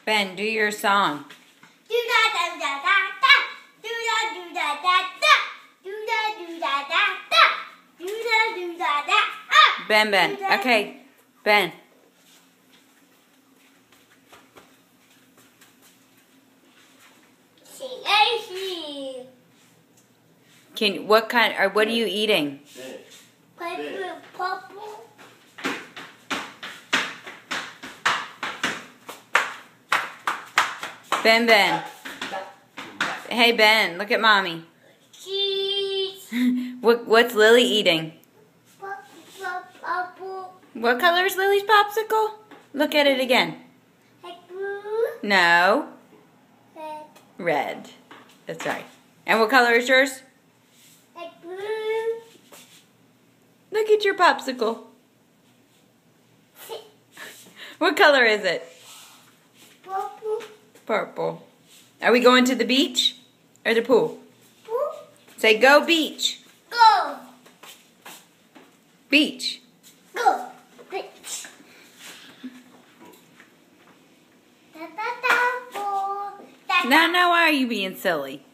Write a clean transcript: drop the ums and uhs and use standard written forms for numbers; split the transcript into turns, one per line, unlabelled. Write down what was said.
Ben, do your song.
Do da da da da da. Do da da da. Do da da da. Do da da.
Ben. Okay, Ben. What are you eating?
Purple.
Ben. Hey Ben, look at mommy.
Cheese.
What's Lily eating?
Purple.
What color is Lily's popsicle? Look at it again.
Like blue.
No.
Red.
Red. That's right. And what color is yours?
Like blue.
Look at your popsicle. What color is it?
Purple.
Purple. Are we going to the beach or the pool?
Pool.
Say go beach.
Go.
Beach.
Go. Beach. Da da da.
Now why are you being silly?